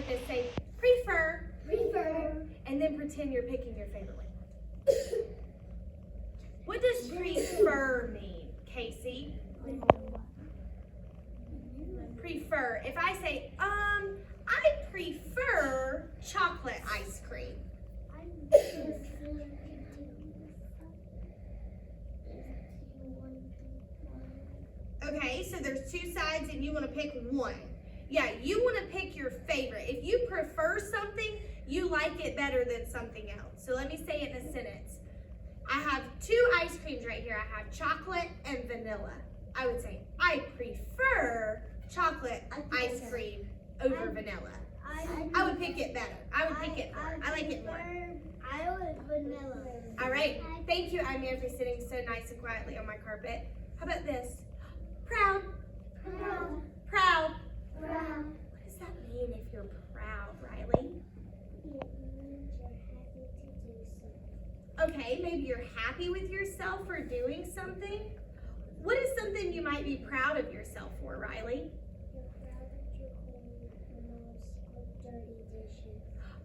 like this. Say, prefer. Prefer. And then pretend you're picking your favorite one. What does prefer mean, Casey? Prefer. If I say, I prefer chocolate ice cream. Okay, so there's two sides and you want to pick one. Yeah, you want to pick your favorite. If you prefer something, you like it better than something else. So let me say it in a sentence. I have two ice creams right here. I have chocolate and vanilla. I would say, I prefer chocolate ice cream over vanilla. I would pick it better. I would pick it more. I like it more. I would vanilla. All right. Thank you, Imir, for sitting so nice and quietly on my carpet. How about this? Proud. Proud. Proud. Proud. What does that mean if you're proud, Riley? It means you're happy to do something. Okay, maybe you're happy with yourself for doing something. What is something you might be proud of yourself for, Riley? You're proud that you cleaned Mom's dirty dishes.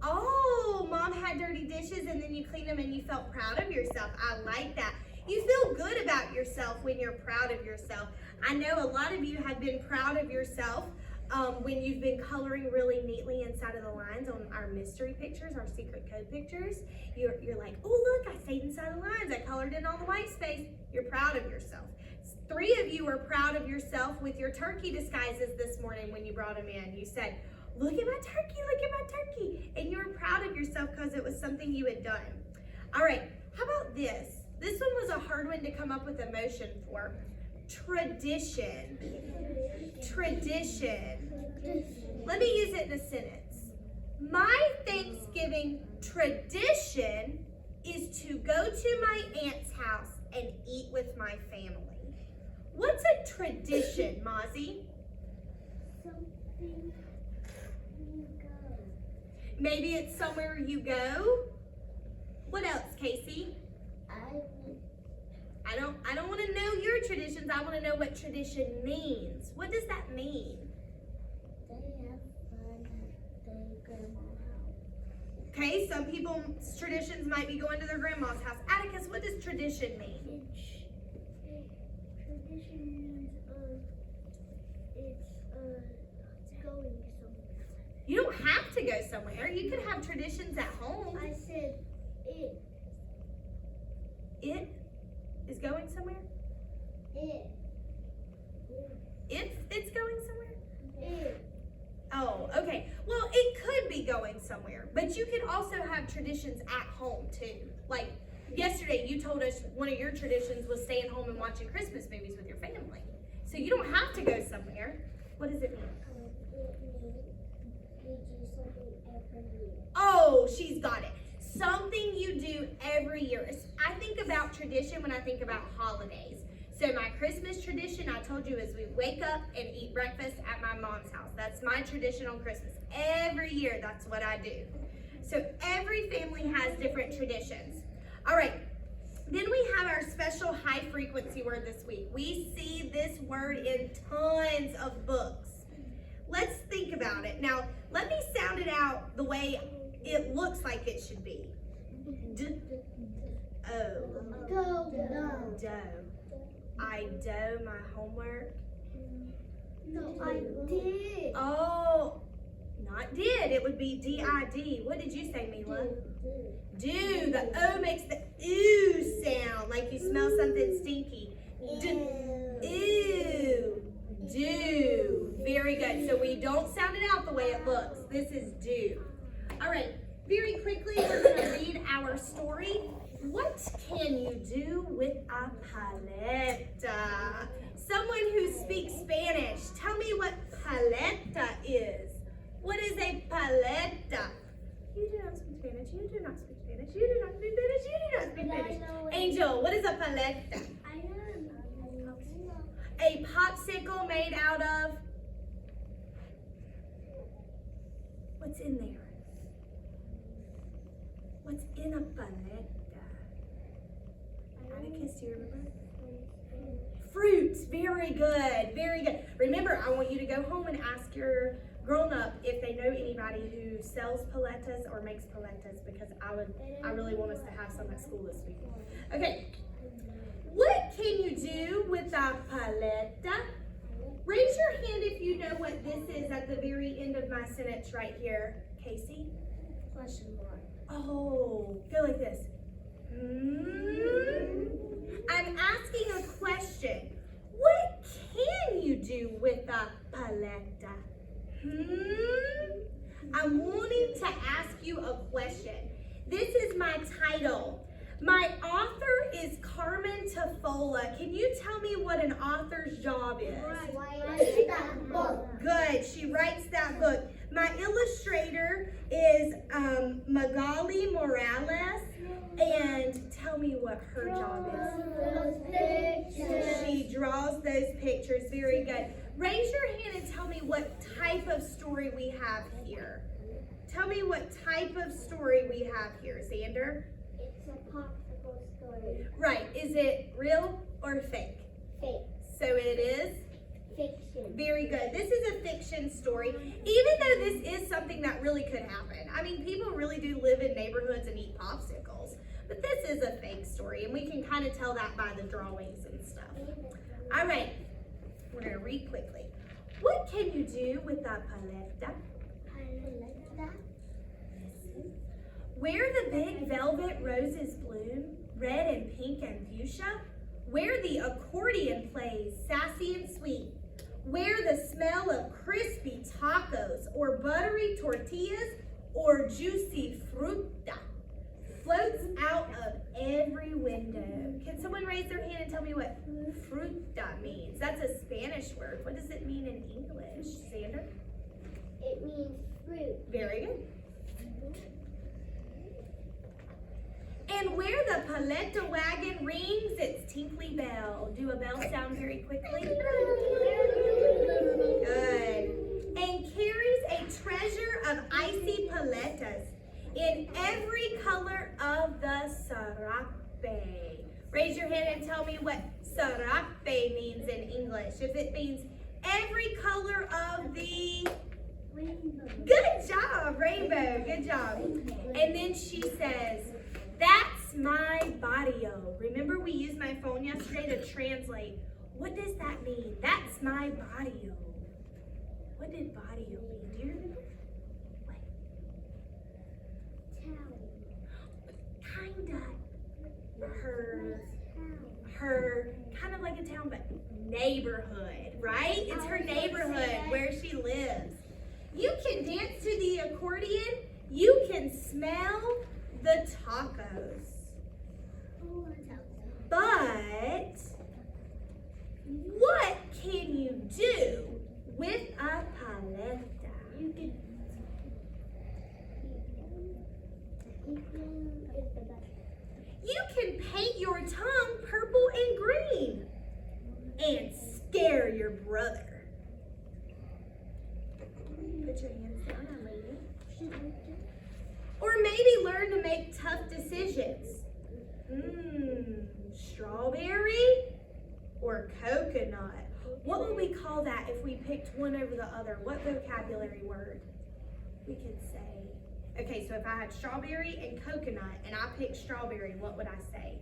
Oh, Mom had dirty dishes and then you cleaned them and you felt proud of yourself. I like that. You feel good about yourself when you're proud of yourself. I know a lot of you have been proud of yourself when you've been coloring really neatly inside of the lines on our mystery pictures, our secret code pictures. You're like, oh look, I stayed inside the lines. I colored in all the white space. You're proud of yourself. 3 of you were proud of yourself with your turkey disguises this morning when you brought them in. You said, look at my turkey, look at my turkey. And you were proud of yourself because it was something you had done. All right, how about this? This one was a hard one to come up with emotion for. Tradition. Tradition. Let me use it in a sentence. My Thanksgiving tradition is to go to my aunt's house and eat with my family. What's a tradition, Mozzie? Something you go. Maybe it's somewhere you go. What else, Casey? I don't want to know your traditions. I want to know what tradition means. What does that mean? They have fun at their grandma's house. Okay, some people's traditions might be going to their grandma's house. Atticus, what does tradition mean? Tradition means it's going somewhere. You don't have to go somewhere. You could have traditions at home. I said it. It is going somewhere? It. If it's going somewhere? It. Oh, okay. Well, it could be going somewhere, but you could also have traditions at home too. Like yesterday, you told us one of your traditions was staying home and watching Christmas movies with your family. So you don't have to go somewhere. What does it mean? It means you do something every year. Oh, she's got it. Something you do every year. I think about tradition when I think about holidays. So my Christmas tradition, I told you, is we wake up and eat breakfast at my mom's house. That's my tradition on Christmas. Every year, that's what I do. So every family has different traditions. All right, then we have our special high frequency word this week. We see this word in tons of books. Let's think about it. Now, let me sound it out the way it looks like it should be. Go. Do. I do my homework. No, I did. Oh, not did. It would be D-I-D. What did you say, Mila? Do. The O makes the ooh sound, like you smell something stinky. Ooh. Do. Very good. So we don't sound it out the way it looks. This is do. All right. Very quickly, we're going to read our story. What can you do with a paleta? Someone who speaks Spanish, tell me what paleta is. What is a paleta? You do not speak Spanish. You do not speak Spanish. You do not speak Spanish. You do not speak Spanish. Angel, what is a paleta? I know. A popsicle made out of? What's in there? What's in a paleta? Atticus, do you remember? Fruits. Very good. Very good. Remember, I want you to go home and ask your grown up if they know anybody who sells paletas or makes paletas, because I really want us to have some at school this week. Okay, what can you do with a paleta? Raise your hand if you know what this is at the very end of my sentence right here. Casey? Question mark. Oh, go like this. I'm asking a question. What can you do with a paleta? I'm wanting to ask you a question. This is my title. My author is Carmen Tafola. Can you tell me what an author's job is? Write that book. Good, she writes that book. My illustrator is Magali Morales. And tell me what her job is. She draws those pictures. Very good. Raise your hand and tell me what type of story we have here. Tell me what type of story we have here, Xander. It's a popsicle story. Right. Is it real or fake? Fake. So it is? Fiction. Very good. This is a fiction story, even though this is something that really could happen. I mean, people really do live in neighborhoods and eat popsicles. But this is a fake story, and we can kind of tell that by the drawings and stuff. All right, we're going to read quickly. What can you do with a paleta? Where the big velvet roses bloom, red and pink and fuchsia. Where the accordion plays, sassy and sweet. Where the smell of crispy tacos or buttery tortillas or juicy fruta floats out of every window. Can someone raise their hand and tell me what fruta means? That's a Spanish word. What does it mean in English? Xander? It means fruit. Very good. And where the paleta wagon rings its tinkly bell. Do a bell sound very quickly? Good. And carries a treasure of icy paletas in every color of the sarape. Raise your hand and tell me what sarape means in English. If it means every color of the Rainbow. Good job, rainbow. Good job. And then she says, that's my barrio. Remember we used my phone yesterday to translate. What does that mean? That's my barrio. What did barrio mean? Do you remember? What? Town. Kinda. Her kind of like a town, but neighborhood, right? It's her neighborhood where she lives. You can dance to the accordion. You can smell the tacos. But what can you do with a paleta? You can. You can paint your tongue purple and green and scare your brother. Put your hands down and leave. Or maybe learn to make tough decisions. Strawberry or coconut? What would we call that if we picked one over the other? What vocabulary word we could say? Okay, so if I had strawberry and coconut and I picked strawberry, what would I say?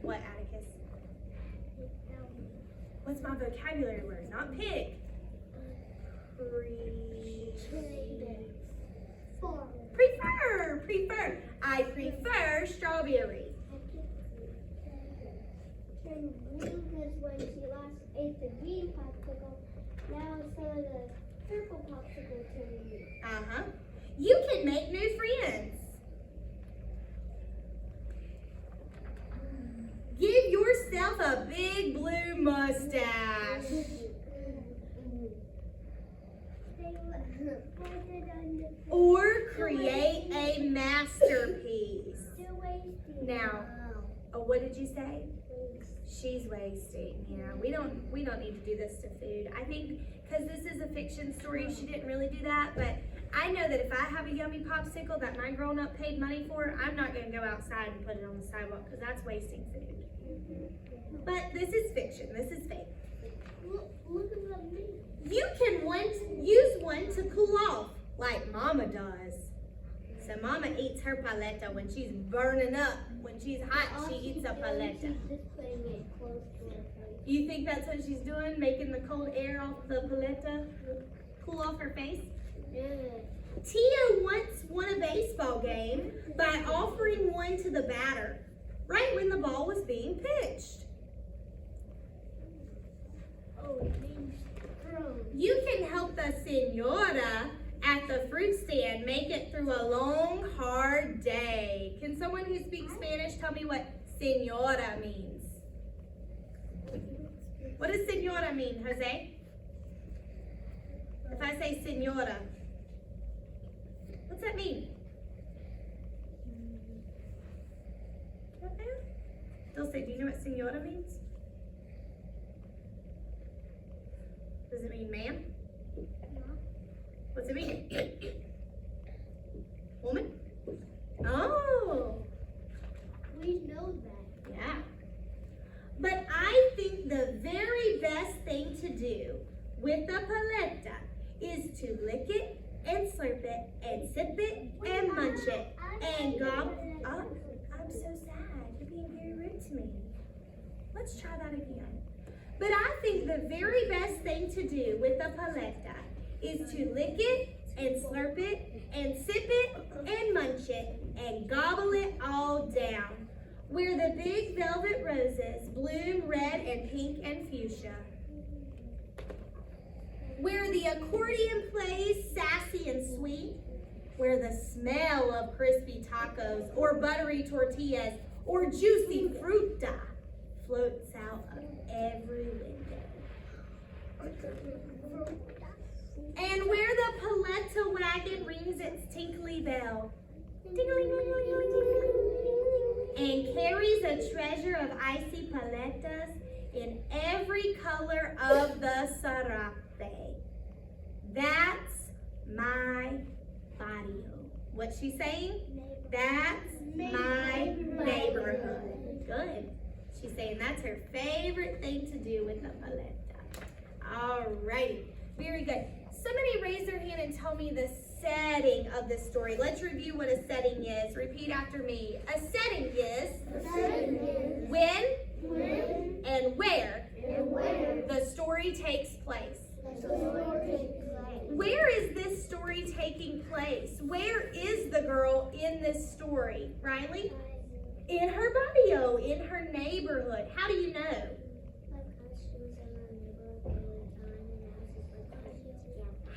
What, Atticus? What's my vocabulary word? Not pick. Prefer. I prefer strawberry. Turned green because when she last ate the green popsicle, now some of the purple popsicle turned green. You can make new friends. Give yourself a big blue mustache. Or create a masterpiece. Now, what did you say? She's wasting. Yeah, we don't need to do this to food. I think because this is a fiction story, she didn't really do that. But I know that if I have a yummy popsicle that my grown-up paid money for, I'm not going to go outside and put it on the sidewalk because that's wasting food. But this is fiction. This is fake. Look at me. You can use one to cool off, like Mama does. So Mama eats her paleta when she's burning up. When she's hot, she eats a paleta. You think that's what she's doing? Making the cold air off the paleta cool off her face? Yeah. Tia once won a baseball game by offering one to the batter right when the ball was being pitched. Oh, You can help the senora at the fruit stand make it through a long, hard day. Can someone who speaks Spanish tell me what senora means? What does senora mean, Jose? If I say senora, what's that mean? They'll say, do you know what senora means? Does it mean ma'am? What's it mean? Woman? Oh. We know that. Yeah. But I think the very best thing to do with the paleta is to lick it and slurp it and sip it and munch it and gobble. Oh, I'm so sad. You're being very rude to me. Let's try that again. But I think the very best thing to do with the paleta is to lick it and slurp it and sip it and munch it and gobble it all down. Where the big velvet roses bloom red and pink and fuchsia. Where the accordion plays sassy and sweet. Where the smell of crispy tacos or buttery tortillas or juicy fruta floats out of every window. And where the paleta wagon rings its tinkly bell. And carries a treasure of icy paletas in every color of the sarape. That's my barrio. What's she saying? That's my neighborhood. Good. She's saying that's her favorite thing to do with the paleta. All right. Very good. Somebody raise their hand and tell me the setting of this story. Let's review what a setting is. Repeat after me. A setting is when and where the story takes place. Where is this story taking place? Where is the girl in this story, Riley? In her barrio, in her neighborhood. How do you know?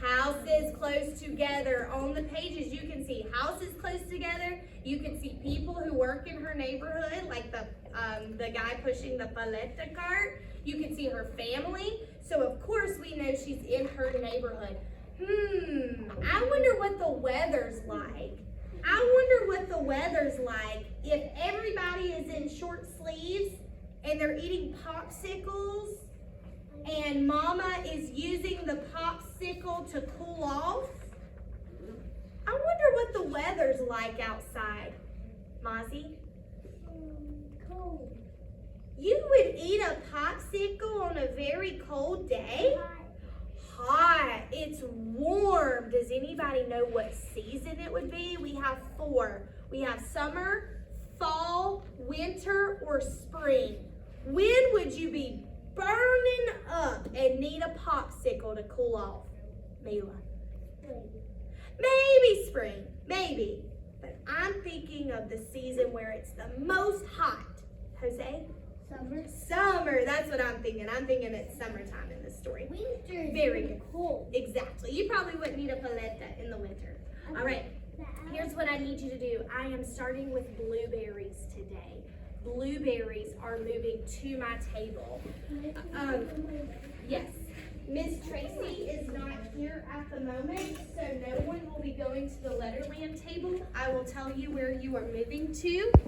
Houses close together. On the pages you can see houses close together. You can see people who work in her neighborhood, like the guy pushing the paleta cart. You can see her family. So of course we know she's in her neighborhood. I wonder what the weather's like. If everybody is in short sleeves and they're eating popsicles and Mama is using the popsicle to cool off. I wonder what the weather's like outside, Mozzie. Cold. You would eat a popsicle on a very cold day? Hot. It's warm. Does anybody know what season it would be? We have 4. We have summer, fall, winter, or spring. When would you be burning up and need a popsicle to cool off? Mila. Maybe spring, maybe. But I'm thinking of the season where it's the most hot. Jose? Summer, that's what I'm thinking. I'm thinking it's summertime in this story. Winter is very good. cold. Exactly. You probably wouldn't need a paleta in the winter. All right, here's what I need you to do. I am starting with blueberries today. Blueberries are moving to my table. Yes. Miss Tracy is not here at the moment, so no one will be going to the Letterland table. I will tell you where you are moving to.